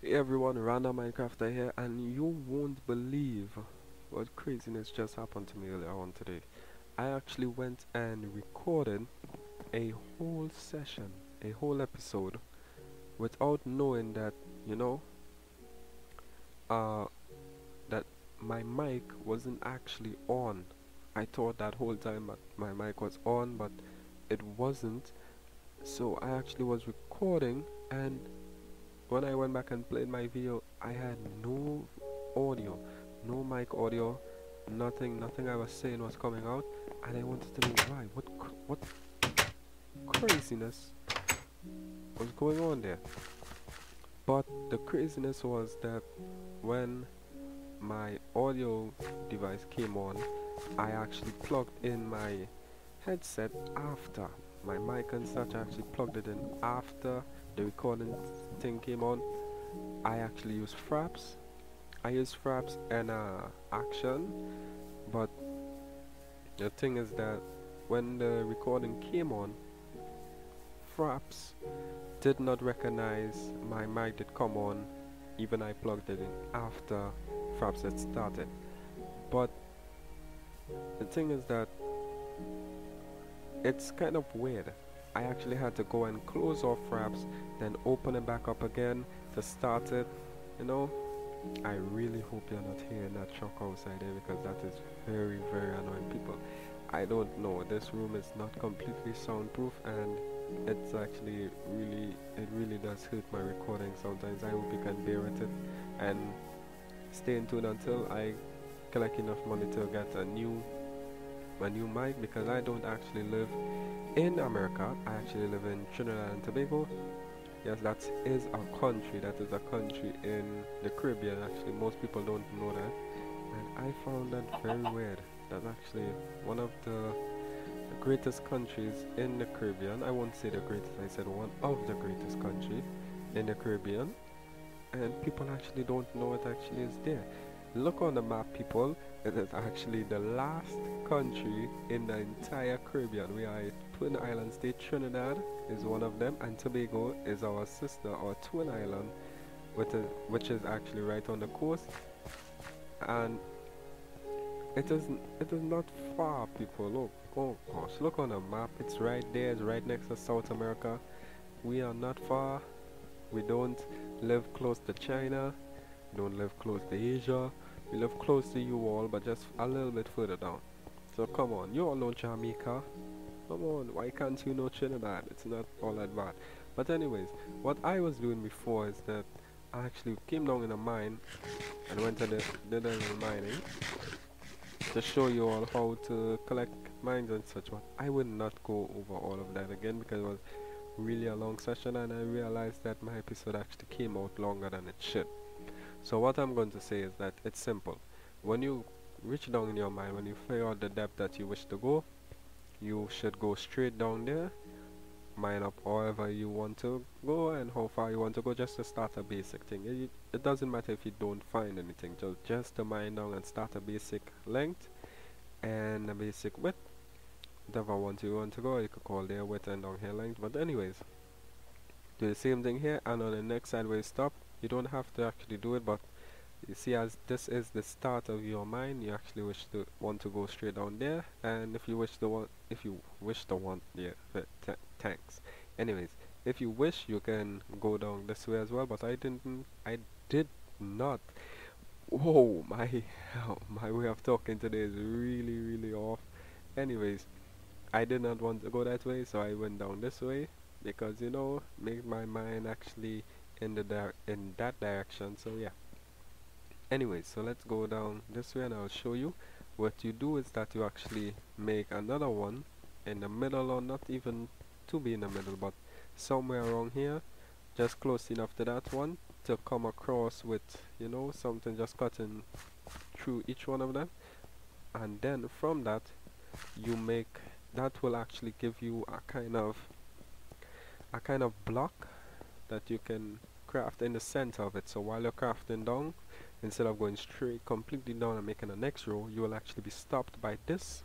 Hey everyone, random Minecrafter here, and you won't believe what craziness just happened to me earlier on today. I actually went and recorded a whole session, a whole episode, without knowing that, you know, uh, that my mic wasn't actually on. I thought that whole time that my mic was on, but it wasn't. So I actually was recording, and when I went back and played my video, I had no audio, no mic audio, nothing I was saying was coming out, and I wanted to know why. What craziness was going on there? But the craziness was that when my audio device came on, I actually plugged in my headset after my mic and such. I actually plugged it in after the recording thing came on. I actually used fraps. I use fraps and action, but the thing is that when the recording came on, fraps did not recognize my mic did come on, even I plugged it in after fraps had started. But the thing is that it's kind of weird. I actually had to go and close off fraps, then open it back up again to start it. You know, I really hope you're not hearing that truck outside there, because that is very, very annoying people. I don't know, this room is not completely soundproof, and it's actually it really does hurt my recording sometimes. I hope you can bear with it and stay in tune until I collect enough money to get a new mic, because I don't actually live in America. I actually live in Trinidad and Tobago. Yes, that is a country. That is a country in the Caribbean. Actually, most people don't know that, and I found that very weird. That's actually one of the greatest countries in the Caribbean. I won't say the greatest. I said one of the greatest country in the Caribbean, and people actually don't know it actually is there. Look on the map, people. It is actually the last country in the entire Caribbean. We are a twin island state. Trinidad is one of them, and Tobago is our sister or twin island, which is actually right on the coast. And it is not far, people. Look, oh gosh, look on the map. It's right there. It's right next to South America. We are not far. We don't live close to China. We don't live close to Asia. We live close to you all, but just a little bit further down. So come on, you all know Jamaica. Come on, why can't you know Trinidad? It's not all that bad. But anyways, what I was doing before is that I actually came down in a mine and went to did a little mining to show you all how to collect mines and such. But I would not go over all of that again, because it was really a long session, and I realized that my episode actually came out longer than it should. So what I'm going to say is that it's simple. When you reach down in your mind, when you figure out the depth that you wish to go, you should go straight down there, mine up however you want to go and how far you want to go, just to start a basic thing. It doesn't matter if you don't find anything, just to mine down and start a basic length and a basic width. Whatever one you want to go, you could call their width and down here length. But anyways, do the same thing here, and on the next side where you stop, you don't have to actually do it, but you see, as this is the start of your mine, you actually want to go straight down there, and if you wish to want, yeah, thanks. Anyways, if you wish, you can go down this way as well, but I did not. Whoa, my my way of talking today is really off. Anyways, I did not want to go that way, so I went down this way, because make my mind actually in that direction. So yeah. Anyways, so let's go down this way and I'll show you. What you do is that you actually make another one in the middle, or not even to be in the middle, but somewhere around here, just close enough to that one to come across with, something just cutting through each one of them. And then from that, that will actually give you a kind of block that you can craft in the center of it. So while you're crafting down, instead of going straight completely down and making the next row, you will actually be stopped by this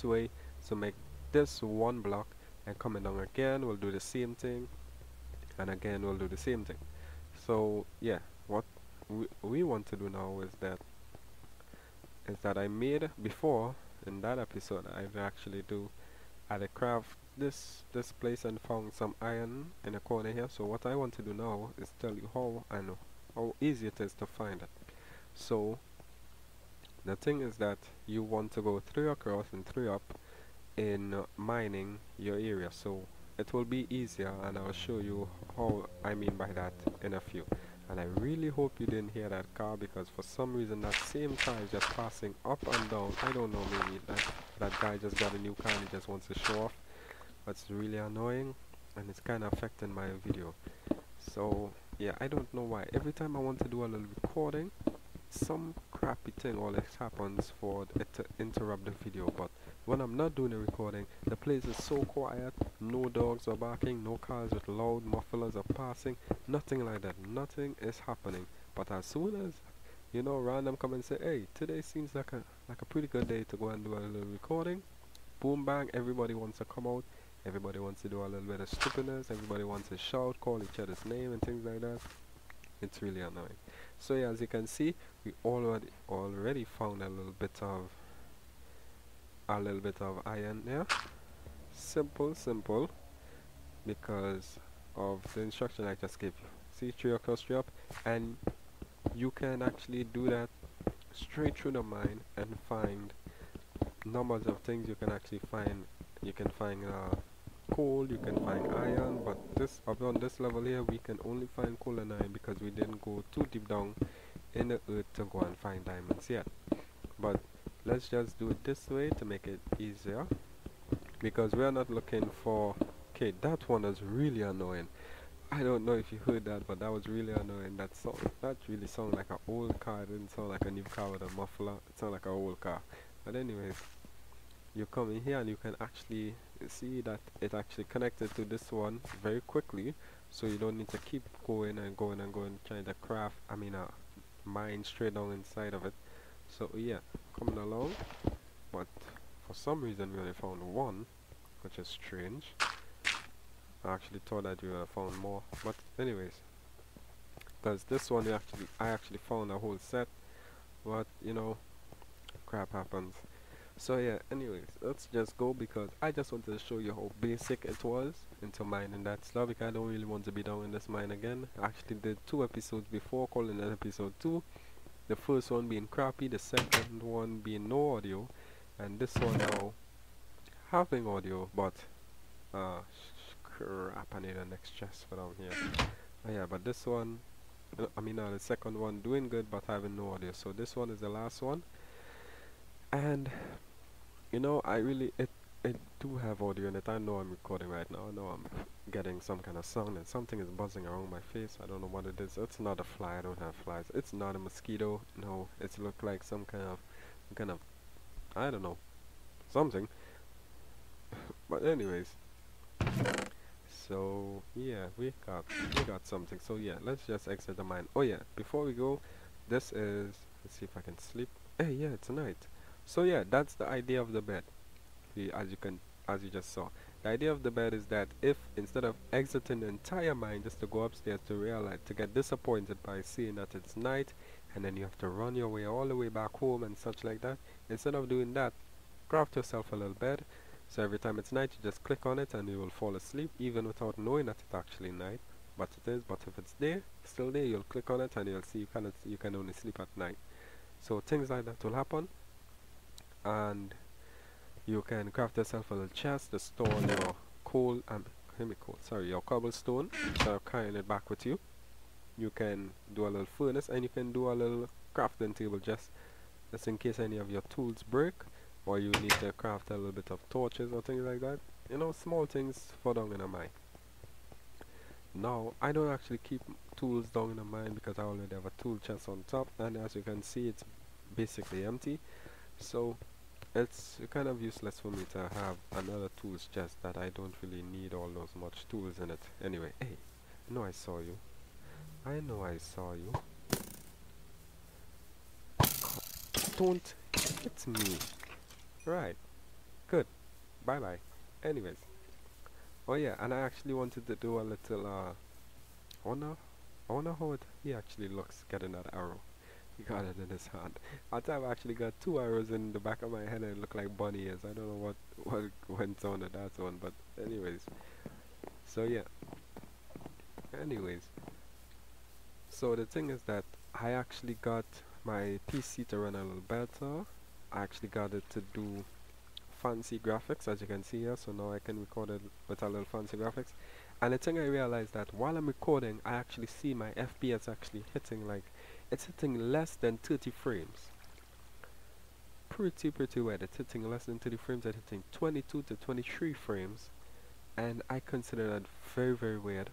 way. So make this one block, and coming down again we'll do the same thing, and again we'll do the same thing. So yeah, what we want to do now is that I made before in that episode I actually do I craft this place and found some iron in a corner here. So what I want to do now is tell you how easy it is to find it. So the thing is that you want to go 3 across and 3 up in mining your area, so it will be easier, and I'll show you how I mean by that in a few. And I really hope you didn't hear that car, because for some reason that same car is just passing up and down. I don't know, maybe that guy just got a new car and he just wants to show off. That's really annoying, and it's kind of affecting my video. So yeah, I don't know why every time I want to do a little recording, some crappy thing always happens for it to interrupt the video. But when I'm not doing the recording, the place is so quiet, no dogs are barking, no cars with loud mufflers are passing, nothing like that, nothing is happening. But as soon as, you know, random come and say, hey, today seems like a pretty good day to go and do a little recording, boom bang, everybody wants to come out, everybody wants to do a little bit of stupidness, everybody wants to shout, call each other's name and things like that. It's really annoying. So yeah, as you can see, we already found a little bit of iron there. Simple, because of the instruction I just gave you. See, 3 across, 3 up, and you can actually do that straight through the mine and find numbers of things. You can actually find, coal, you can find iron, but this up on this level here we can only find coal and iron because we didn't go too deep down in the earth to go and find diamonds yet. But let's just do it this way to make it easier, because we are not looking for, okay, that one is really annoying. I don't know if you heard that, but that was really annoying. That really sounded like an old car. It didn't sound like a new car with a muffler. It sounded like an old car. But anyways, you come in here and you can actually see that it actually connected to this one very quickly, so you don't need to keep going and going and going trying to mine straight down inside of it. So yeah, coming along, but for some reason we only found one, which is strange. I actually thought that we would have found more, but anyways, because this one I actually found a whole set, but you know, crap happens. So yeah, anyways, let's just go, because I just wanted to show you how basic it was into mining that stuff, because I don't really want to be down in this mine again. I actually did 2 episodes before, calling it episode 2. The first one being crappy, the second one being no audio, and this one now having audio, but crap, I need an next chest for down here. Yeah, but this one, the second one doing good, but having no audio. So this one is the last one, and you know, it do have audio in it. I know I'm recording right now. I know I'm getting some kind of sound, and something is buzzing around my face. I don't know what it is. It's not a fly. I don't have flies. It's not a mosquito. No, it's look like some kind of I don't know, something. But anyways, so yeah, we got something. So yeah, let's just exit the mine. Oh yeah, before we go, this is, let's see if I can sleep. Hey, yeah, it's night. So yeah, that's the idea of the bed. As you just saw, the idea of the bed is that if instead of exiting the entire mine just to go upstairs to get disappointed by seeing that it's night, and then you have to run your way all the way back home and such like that, instead of doing that, craft yourself a little bed. So every time it's night, you just click on it and you will fall asleep, even without knowing that it's actually night. But it is. But if it's day, still day, you'll click on it and you'll see you can only sleep at night. So things like that will happen, and you can craft yourself a little chest to store your coal, your cobblestone, instead of carrying it back with you. You can do a little furnace, and you can do a little crafting table just in case any of your tools break, or you need to craft a little bit of torches or things like that. You know, small things for down in a mine. Now, I don't actually keep tools down in a mine because I already have a tool chest on top, and as you can see, it's basically empty. So it's kind of useless for me to have another tools chest that I don't really need all those much tools in it. Anyway, hey, I know I saw you. Don't hit me. Right. Good. Bye bye. Anyways. Oh yeah, and I actually wanted to do a little I wonder how he actually looks getting that arrow. He got it in his hand. I think I've actually got two arrows in the back of my head and it look like bunny ears. I don't know what went on with that one, but anyways. So yeah. Anyways. So the thing is that I actually got my PC to run a little better. I actually got it to do fancy graphics, as you can see here, so now I can record it with a little fancy graphics. And the thing I realized that while I'm recording, I actually see my FPS actually hitting like, it's hitting less than 30 frames. Pretty weird. It's hitting less than 30 frames. It's hitting 22 to 23 frames, and I consider that very weird.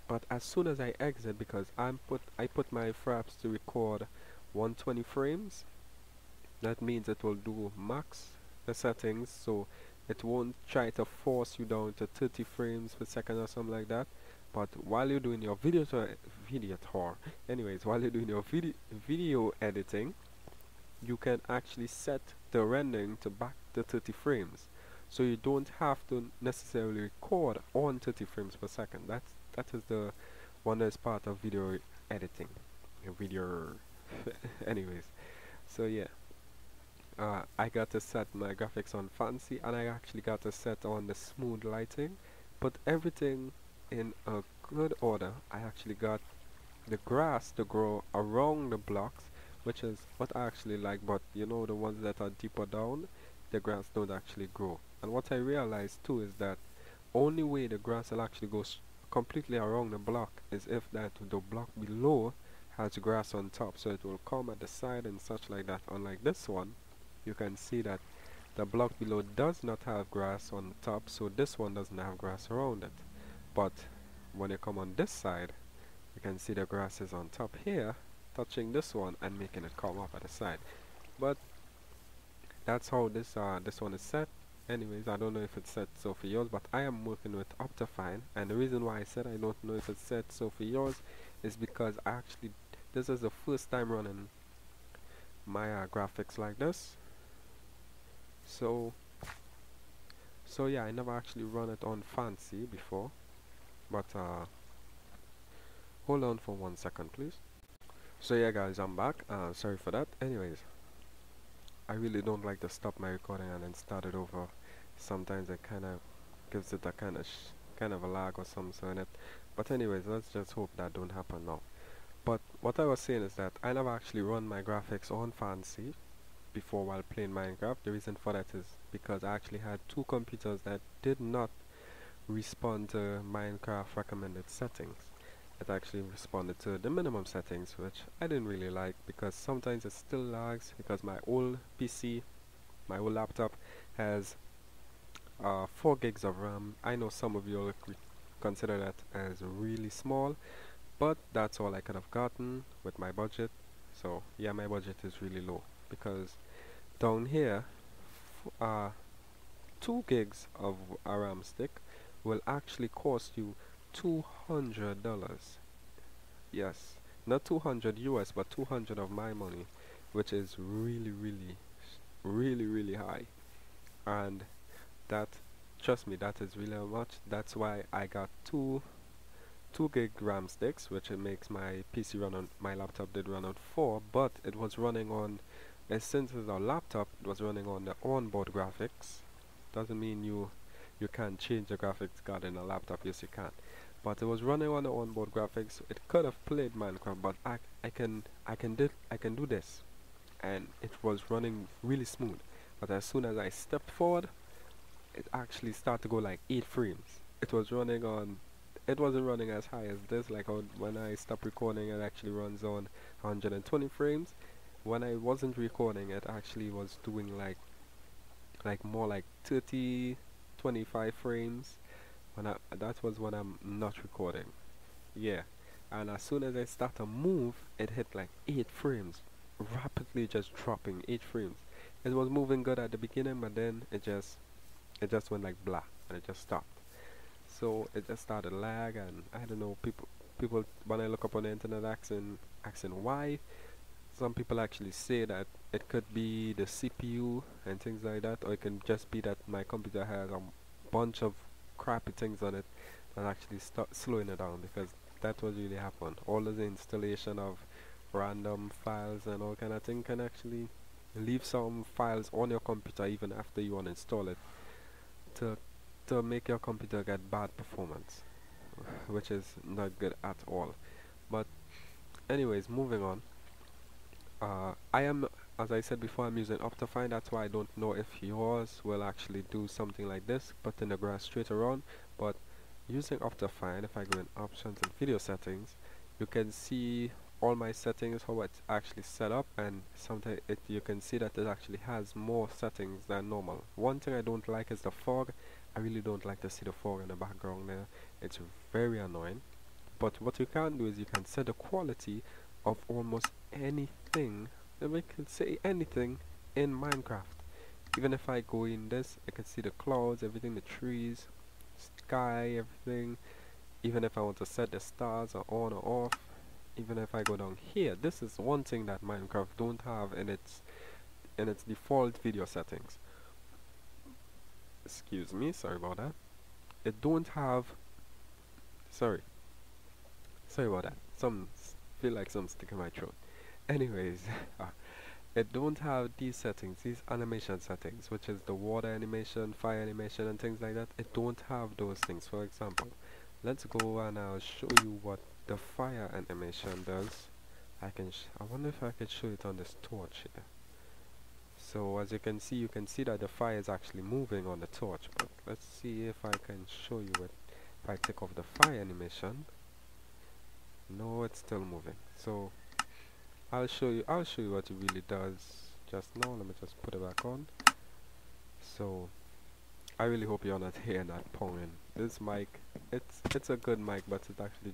But as soon as I exit, because I put my fraps to record 120 frames, that means it will do max the settings, so it won't try to force you down to 30 frames per second or something like that. But while you're doing your while you're doing your video editing, you can actually set the rendering to back to 30 frames, so you don't have to necessarily record on 30 frames per second. That is the wondrous part of video editing. Video anyways, so yeah. I got to set my graphics on fancy, and I actually got to set on the smooth lighting, but everything in a good order. I actually got the grass to grow around the blocks, which is what I actually like, but you know, the ones that are deeper down, the grass don't actually grow. And what I realized too is that only way the grass will actually go completely around the block is if that the block below has grass on top, so it will come at the side and such like that. Unlike this one, you can see that the block below does not have grass on top, so this one doesn't have grass around it. But when you come on this side, you can see the grass is on top here, touching this one and making it come up at the side. But that's how this one is set. Anyways, I don't know if it's set so for yours, but I am working with Optifine, and the reason why I said I don't know if it's set so for yours is because this is the first time running my graphics like this. So yeah, I never actually run it on fancy before, but hold on for 1 second please. So yeah guys, I'm back. Sorry for that. Anyways, I really don't like to stop my recording and then start it over. Sometimes it kind of gives it a kind of a lag or something in it. But anyways, let's just hope that don't happen now. But what I was saying is that I never actually run my graphics on fancy before while playing Minecraft. The reason for that is because I actually had two computers that did not respond to Minecraft recommended settings. It actually responded to the minimum settings, which I didn't really like, because sometimes it still lags, because my old PC, my old laptop has 4 gigs of RAM. I know some of you will consider that as really small, but that's all I could have gotten with my budget. So yeah, my budget is really low, because down here 2 gigs of a RAM stick will actually cost you $200. Yes, not 200 US, but 200 of my money, which is really high. And that, trust me, that is really much. That's why I got two 2 gig RAM sticks, which it makes my PC run on. My laptop did run on 4, but it was running on, since it's a laptop, it was running on the onboard graphics. Doesn't mean you can't change the graphics card in a laptop. Yes, you can. But it was running on the onboard graphics. It could have played Minecraft, but I can do this, and it was running really smooth. But as soon as I stepped forward, it actually started to go like 8 frames. It was running on. It wasn't running as high as this. Like when I stopped recording, it actually runs on 120 frames. When I wasn't recording, it actually was doing like more like 30, 25 frames. That was when I'm not recording. Yeah, and as soon as I start to move, it hit like 8 frames, rapidly just dropping 8 frames. It was moving good at the beginning, but then it just went like blah, and it just stopped. So it just started lag, and I don't know, people when I look up on the internet asking why. Some people actually say that it could be the CPU and things like that, or it can just be that my computer has a bunch of crappy things on it that actually start slowing it down, because that was really happen. All of the installation of random files and all kind of thing can actually leave some files on your computer even after you uninstall it to make your computer get bad performance, which is not good at all. But anyways, moving on. I am, as I said before, I'm using Optifine. That's why I don't know if yours will actually do something like this, putting the grass straight around. But using Optifine, if I go in options and video settings, you can see all my settings, how it's actually set up, and sometimes you can see that it actually has more settings than normal. One thing I don't like is the fog. I really don't like to see the fog in the background there. It's very annoying. But what you can do is you can set the quality of almost anything, and we can say anything in Minecraft. Even if I go in this, I can see the clouds, everything, the trees, sky, everything. Even if I want to set the stars are on or off, even if I go down here, this is one thing that Minecraft don't have in its default video settings. Excuse me, sorry about that. It don't have, sorry about that. Feel like some stick in my throat. Anyways, it don't have these settings, these animation settings, which is the water animation, fire animation, and things like that. It don't have those things. For example, let's go and I'll show you what the fire animation does. I wonder if I can show it on this torch here. So as you can see that the fire is actually moving on the torch. But let's see if I can show you it. If I take off the fire animation, no, it's still moving. So I'll show you what it really does just now. Let me just put it back on. So I really hope you're not hearing that pounding. This mic, it's a good mic, but it actually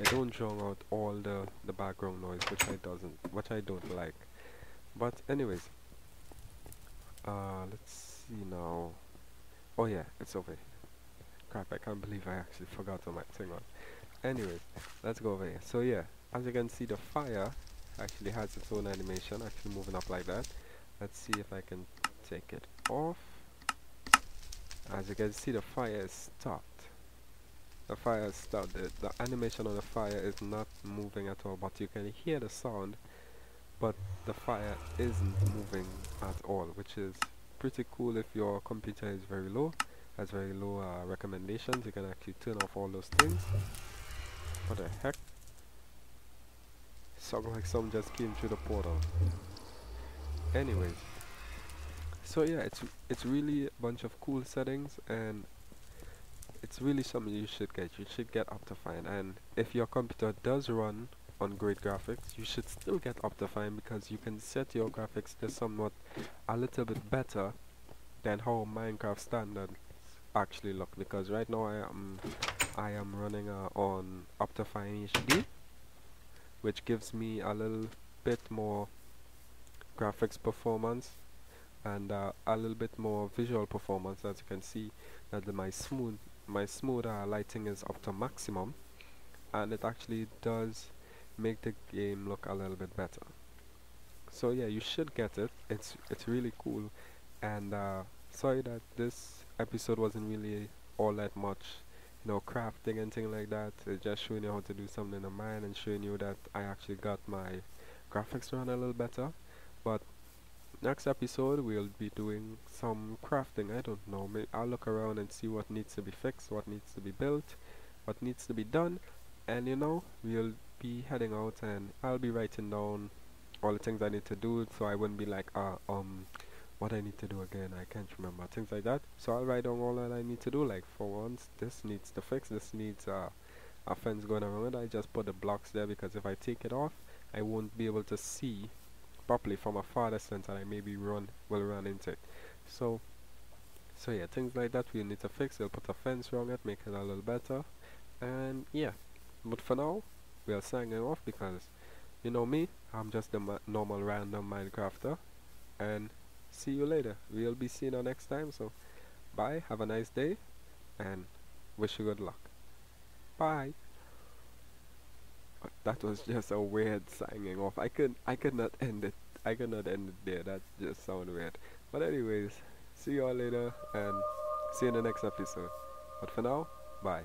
don't drown out all the background noise, which I don't like. But anyways, let's see now. Oh yeah, it's over here. Crap, I can't believe I actually forgot to my thing on. Anyways, let's go over here. So yeah, as you can see, the fire actually has its own animation, actually moving up like that. Let's see if I can take it off. As you can see, the fire is stopped. The fire is stopped. The animation on the fire is not moving at all, but you can hear the sound, but the fire isn't moving at all, which is pretty cool. If your computer is very low, has very low recommendations, you can actually turn off all those things. What the heck? Sound like some just came through the portal. Anyways, so yeah, it's really a bunch of cool settings, and it's really something you should get. You should get Optifine, and if your computer does run on great graphics, you should still get Optifine, because you can set your graphics to somewhat a little bit better than how Minecraft standards actually look. Because right now I am running on Optifine HD, which gives me a little bit more graphics performance and a little bit more visual performance. As you can see that my smooth lighting is up to maximum, and it actually does make the game look a little bit better. So yeah, you should get it. It's really cool. And sorry that this episode wasn't really all that much, you know, crafting and things like that. It's just showing you how to do something in Mine and showing you that I actually got my graphics run a little better. But next episode we'll be doing some crafting. I don't know, maybe I'll look around and see what needs to be fixed, what needs to be built, what needs to be done, and you know, we'll be heading out and I'll be writing down all the things I need to do, so I wouldn't be like what I need to do again, I can't remember, things like that. So I'll write down all that I need to do, like for once, this needs to fix, this needs a fence going around it. I just put the blocks there because if I take it off, I won't be able to see properly from a far distance, and I maybe will run into it. So yeah, things like that we need to fix. We'll put a fence around it, make it a little better, and yeah. But for now, we are signing off because you know me, I'm just a normal random Minecrafter, and see you later. We'll be seeing you next time. So bye, have a nice day, and wish you good luck. Bye. That was just a weird signing off. I could not end it. I could not end it there. That just sounded weird. But anyways, see you all later and see you in the next episode. But for now, bye.